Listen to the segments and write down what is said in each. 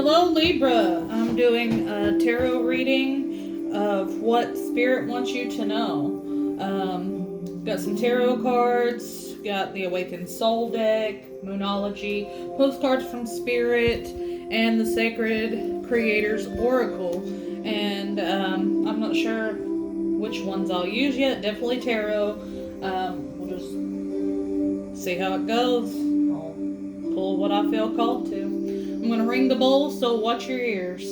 Hello, Libra. I'm doing a tarot reading of what Spirit wants you to know. Got some tarot cards, got the Awakened Soul deck, Moonology, postcards from Spirit, and the Sacred Creator's Oracle. And I'm not sure which ones I'll use yet. Definitely tarot. We'll just see how it goes. I'll pull what I feel called to. I'm going to ring the bowl, so watch your ears.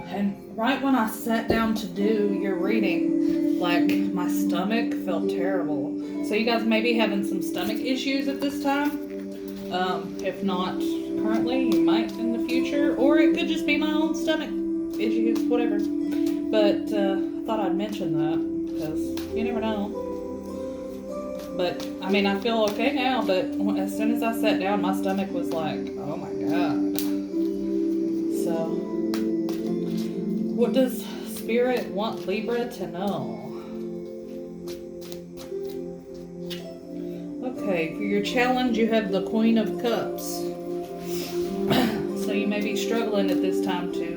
And right when I sat down to do your reading, like, my stomach felt terrible. So you guys may be having some stomach issues at this time. If not currently, you might in the future. Or it could just be my own stomach issues, whatever. But I thought I'd mention that, because you never know. But, I mean, I feel okay now, but as soon as I sat down, my stomach was like, oh my god. So, what does Spirit want Libra to know? Okay, for your challenge, you have the Queen of Cups. So you may be struggling at this time to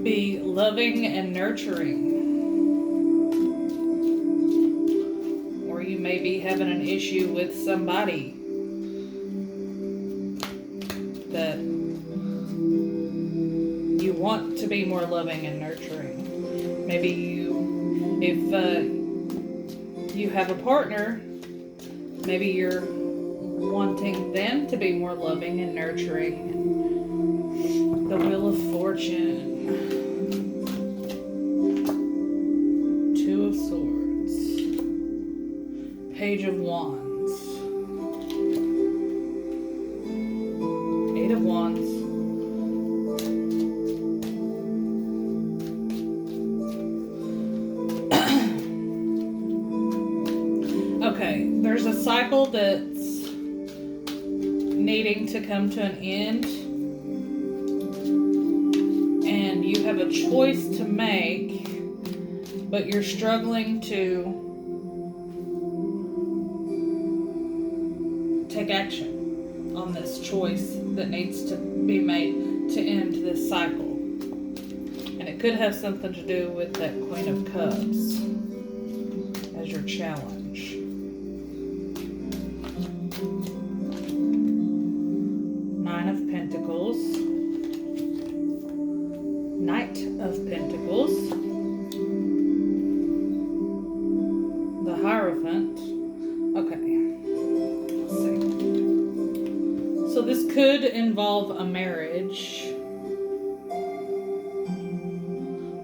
be loving and nurturing. Or you may be having an issue with somebody that you want to be more loving and nurturing. Maybe if you have a partner, maybe you're wanting them to be more loving and nurturing. The Wheel of Fortune. Two of Swords. Page of Wands. Eight of Wands. Okay, there's a cycle that's needing to come to an end, and you have a choice to make, but you're struggling to take action on this choice that needs to be made to end this cycle. And it could have something to do with that Queen of Cups as your challenge. Nine of Pentacles, Knight of Pentacles, the Hierophant. Okay, let's see. So this could involve a marriage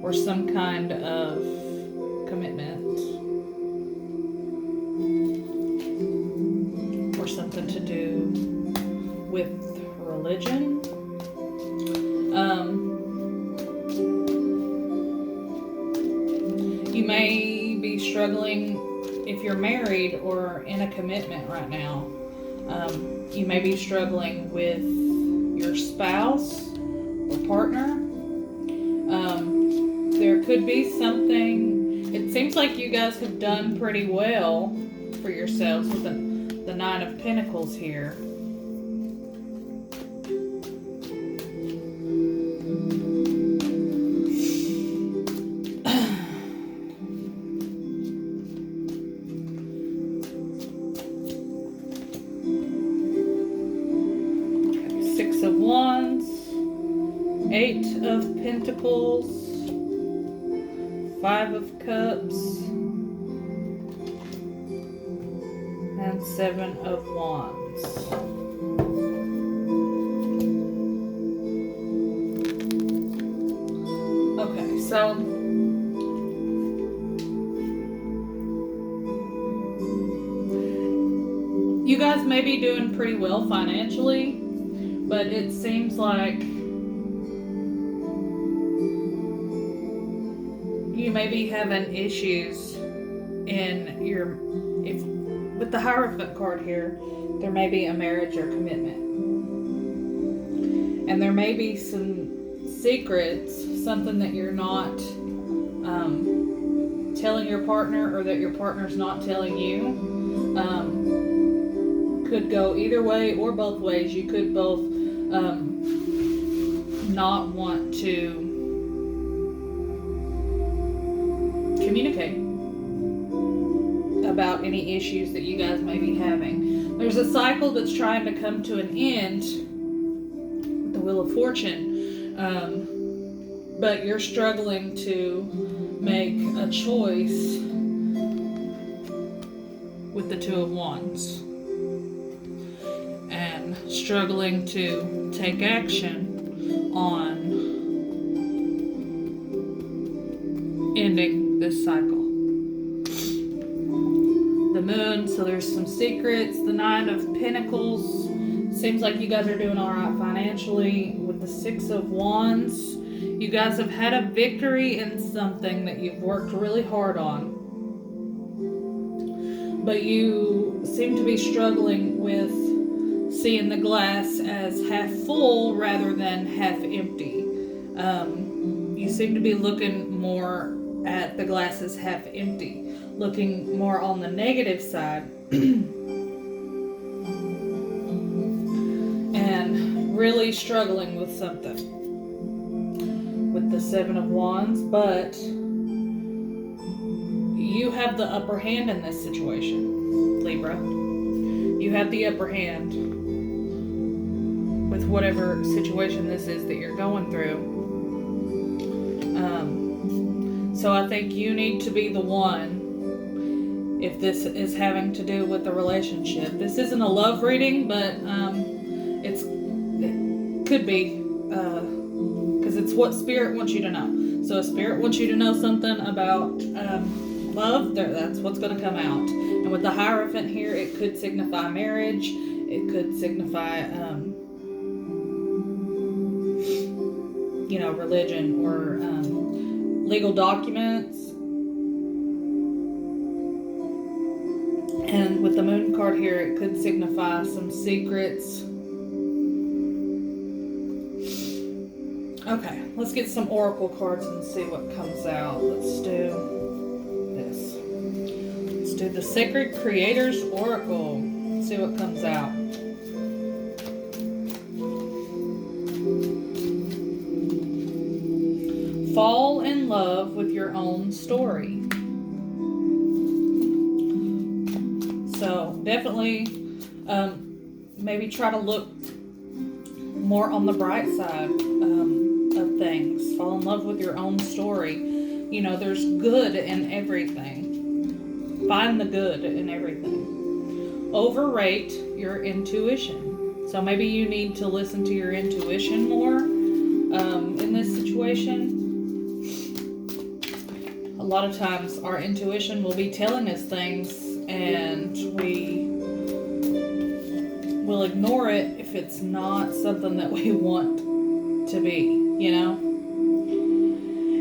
or some kind of commitment or something to do with religion. You may be struggling if you're married or in a commitment right now. You may be struggling with your spouse or partner. There could be something. It seems like you guys have done pretty well for yourselves with the Nine of Pentacles here. Six of Wands, Eight of Pentacles, Five of Cups, and Seven of Wands. Okay, so you guys may be doing pretty well financially, but it seems like you may be having issues in your, if with the Hierophant card here, there may be a marriage or commitment. And there may be some secrets, something that you're not telling your partner, or that your partner's not telling you. Could go either way or both ways. You could both not want to communicate about any issues that you guys may be having. There's a cycle that's trying to come to an end, the Wheel of Fortune, but you're struggling to make a choice with the Two of Wands, and struggling to take action on ending this cycle. The Moon, so there's some secrets. The Nine of Pentacles, seems like you guys are doing all right financially. With the Six of Wands, you guys have had a victory in something that you've worked really hard on, but you seem to be struggling with seeing the glass as half full rather than half empty. You seem to be looking more at the glass as half empty, looking more on the negative side, and really struggling with something with the Seven of Wands. But you have the upper hand in this situation, Libra. You have the upper hand with whatever situation this is that you're going through. So I think you need to be the one, if this is having to do with the relationship. This isn't a love reading, but it could be, because it's what Spirit wants you to know. So if Spirit wants you to know something about love, that's what's going to come out. And with the Hierophant here, it could signify marriage. It could signify, religion, or legal documents. And with the Moon card here, it could signify some secrets. Okay, let's get some oracle cards and see what comes out. Let's do this. Let's do the Sacred Creator's Oracle. Let's see what comes out. Fall in love with your own story. So definitely maybe try to look more on the bright side of things. Fall in love with your own story. There's good in everything. Find the good in everything. Overrate your intuition. So maybe you need to listen to your intuition more in this situation. A lot of times our intuition will be telling us things, and we will ignore it if it's not something that we want to be,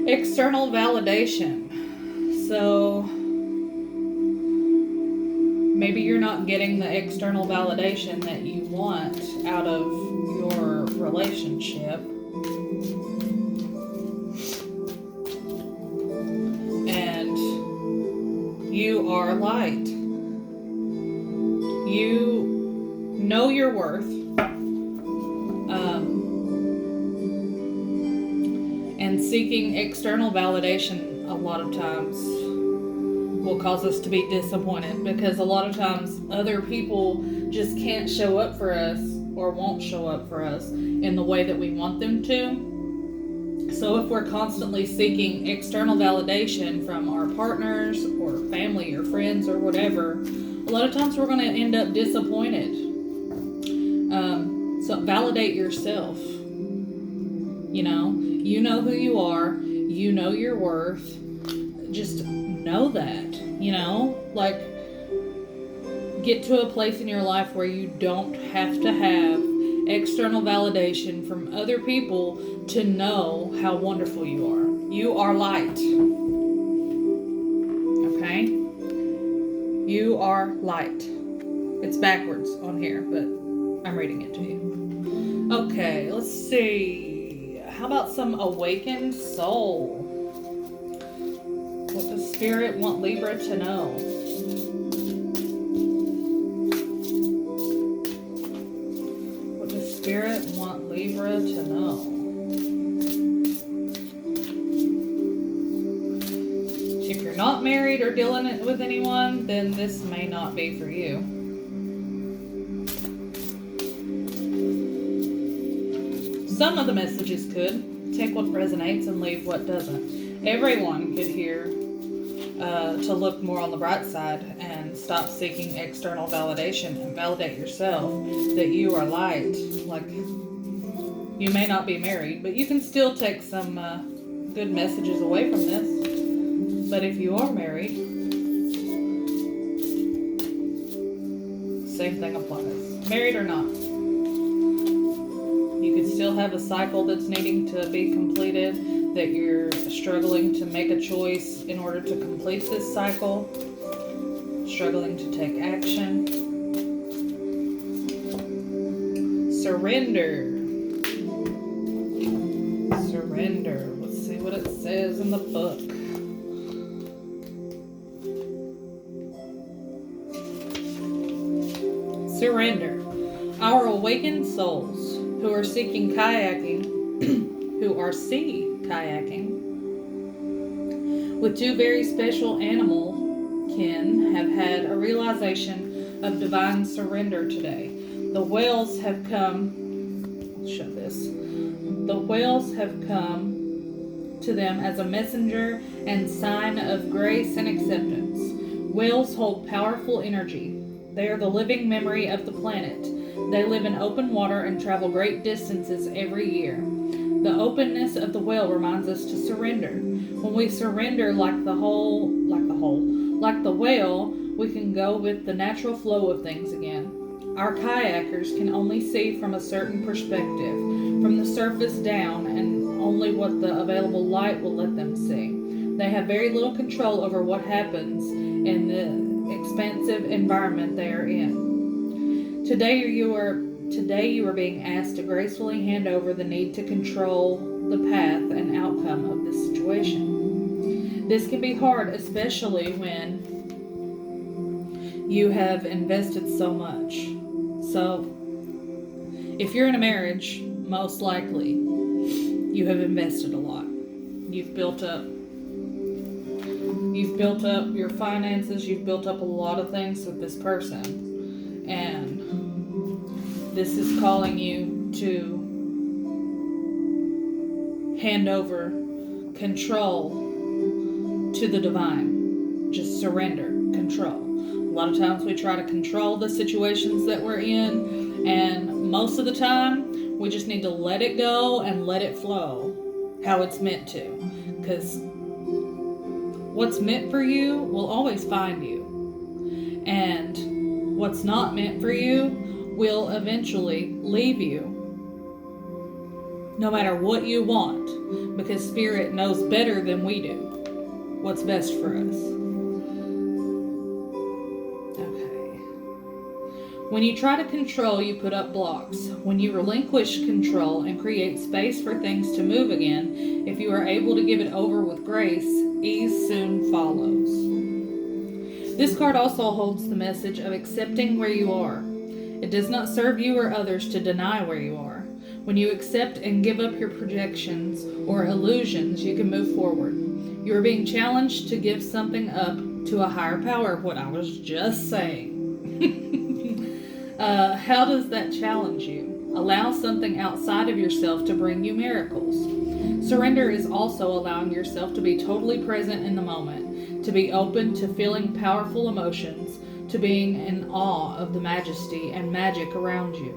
External validation. So maybe you're not getting the external validation that you want out of your relationship. And you are light. You know your worth. And seeking external validation a lot of times will cause us to be disappointed, because a lot of times other people just can't show up for us, or won't show up for us in the way that we want them to. So if we're constantly seeking external validation from our partners or family or friends or whatever, a lot of times we're going to end up disappointed. So validate yourself. You know who you are. You know your worth. Just know that. Get to a place in your life where you don't have to have external validation from other people to know how wonderful you are. You are light. You are light. It's backwards on here, but I'm reading it to you. Okay, let's see. How about some awakened soul? What does Spirit want Libra to know? What does Spirit want Libra to know? If you're not married or dealing with anyone, then this may not be for you. Some of the messages could. Take what resonates and leave what doesn't. Everyone could hear to look more on the bright side and stop seeking external validation and validate yourself that you are light. Like, you may not be married, but you can still take some good messages away from this. But if you are married, same thing applies. Married or not. You could still have a cycle that's needing to be completed, that you're struggling to make a choice in order to complete this cycle, struggling to take action. Surrender. Surrender. Let's see what it says in the book. Surrender. Our awakened souls who are seeking kayaking, who are sea kayaking, with two very special animal kin have had a realization of divine surrender today. The whales have come, I'll show this. The whales have come to them as a messenger and sign of grace and acceptance. Whales hold powerful energy. They are the living memory of the planet. They live in open water and travel great distances every year. The openness of the whale reminds us to surrender. When we surrender like the whale, we can go with the natural flow of things again. Our kayakers can only see from a certain perspective, from the surface down, and only what the available light will let them see. They have very little control over what happens in the expansive environment they are in. Today you are being asked to gracefully hand over the need to control the path and outcome of this situation. This can be hard, especially when you have invested so much. So, if you're in a marriage, most likely you have invested a lot. You've built up your finances, you've built up a lot of things with this person, and this is calling you to hand over control to the divine. Just surrender, control. A lot of times we try to control the situations that we're in, and most of the time we just need to let it go and let it flow how it's meant to, because what's meant for you will always find you, and what's not meant for you will eventually leave you, no matter what you want, because Spirit knows better than we do what's best for us. Okay. When you try to control, you put up blocks. When you relinquish control and create space for things to move again, if you are able to give it over with grace, ease soon follows. This card also holds the message of accepting where you are. It does not serve you or others to deny where you are. When you accept and give up your projections or illusions, you can move forward. You are being challenged to give something up to a higher power, what I was just saying. How does that challenge you? Allow something outside of yourself to bring you miracles. Surrender is also allowing yourself to be totally present in the moment, to be open to feeling powerful emotions, to being in awe of the majesty and magic around you.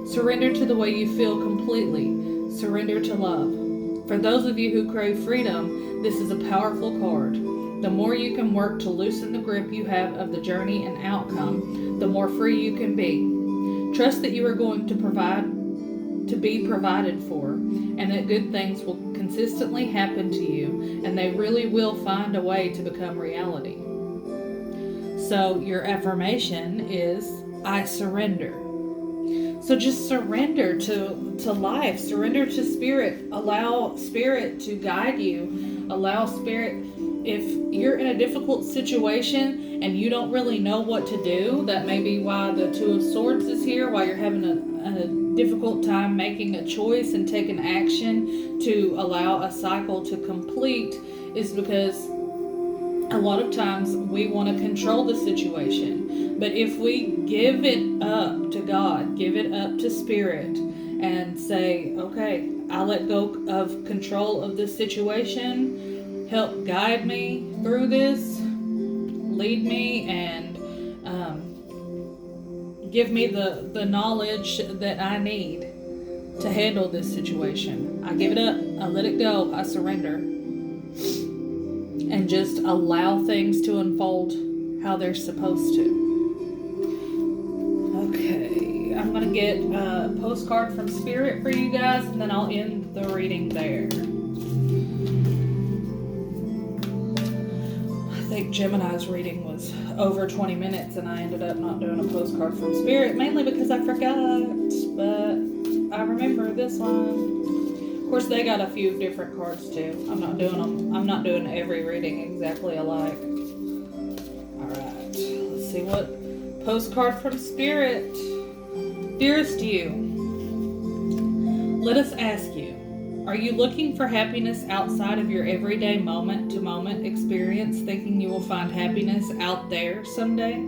Surrender to the way you feel completely. Surrender to love. For those of you who crave freedom, this is a powerful card. The more you can work to loosen the grip you have of the journey and outcome, the more free you can be. Trust that you are going to be provided for, and that good things will consistently happen to you, and they really will find a way to become reality. So your affirmation is, I surrender. So just surrender to life, surrender to spirit, allow spirit to guide you, allow spirit, if you're in a difficult situation and you don't really know what to do, that may be why the Two of Swords is here, why you're having a difficult time making a choice and taking action to allow a cycle to complete, is because a lot of times we want to control the situation. But if we give it up to God, give it up to spirit, and say, okay, I let go of control of this situation, help guide me through this, lead me, and give me the knowledge that I need to handle this situation. I give it up, I let it go, I surrender. And just allow things to unfold how they're supposed to. Okay, I'm going to get a postcard from Spirit for you guys, and then I'll end the reading there. I think Gemini's reading was over 20 minutes, and I ended up not doing a postcard from Spirit, mainly because I forgot, but I remember this one. Of course, they got a few different cards too. I'm not doing every reading exactly alike. Alright, let's see what postcard from Spirit. Dearest you, let us ask you, are you looking for happiness outside of your everyday moment-to-moment experience, thinking you will find happiness out there someday?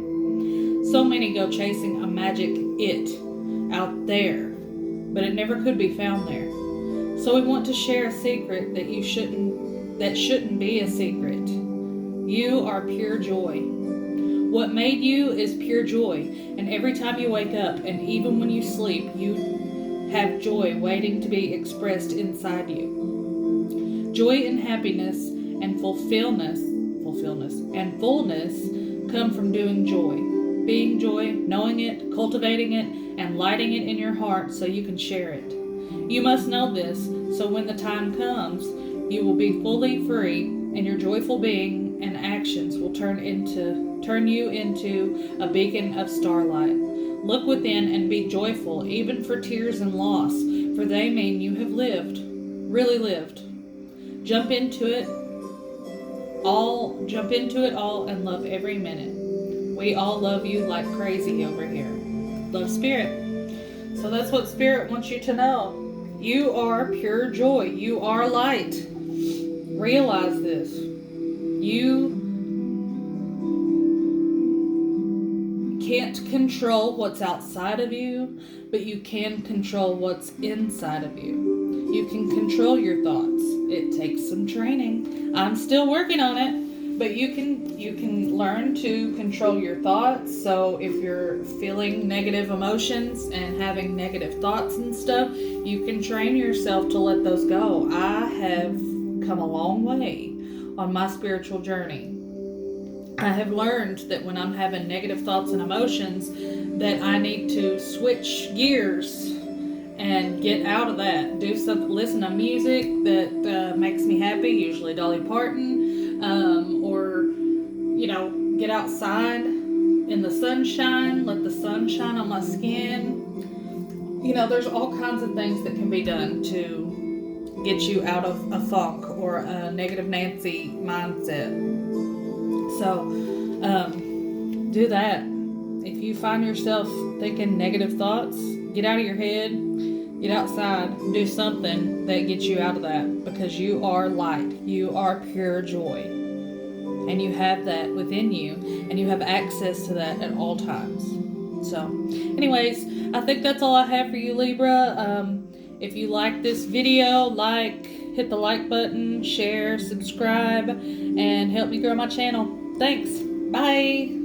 So many go chasing a magic it out there, but it never could be found there. So we want to share a secret that shouldn't be a secret. You are pure joy. What made you is pure joy, and every time you wake up and even when you sleep, you have joy waiting to be expressed inside you. Joy and happiness and fulfillment and fullness come from doing joy. Being joy, knowing it, cultivating it, and lighting it in your heart so you can share it. You must know this, so when the time comes, you will be fully free, and your joyful being and actions will turn you into a beacon of starlight. Look within and be joyful, even for tears and loss, for they mean you have lived, really lived. Jump into it all, and love every minute. We all love you like crazy over here. Love, Spirit. So that's what Spirit wants you to know. You are pure joy. You are light. Realize this. You can't control what's outside of you, but you can control what's inside of you. You can control your thoughts. It takes some training. I'm still working on it, but you can learn to control your thoughts. So if you're feeling negative emotions and having negative thoughts and stuff, you can train yourself to let those go. I have come a long way on my spiritual journey. I have learned that when I'm having negative thoughts and emotions, that I need to switch gears and get out of that. Do something, listen to music that makes me happy, usually Dolly Parton, or get outside in the sunshine, let the sun shine on my skin. There's all kinds of things that can be done to get you out of a funk or a negative Nancy mindset. So, do that. If you find yourself thinking negative thoughts, get out of your head, get outside, do something that gets you out of that, because you are light. You are pure joy. And you have that within you, and you have access to that at all times. So, anyways, I think that's all I have for you, Libra. If you like this video, hit the like button, share, subscribe, and help me grow my channel. Thanks. Bye.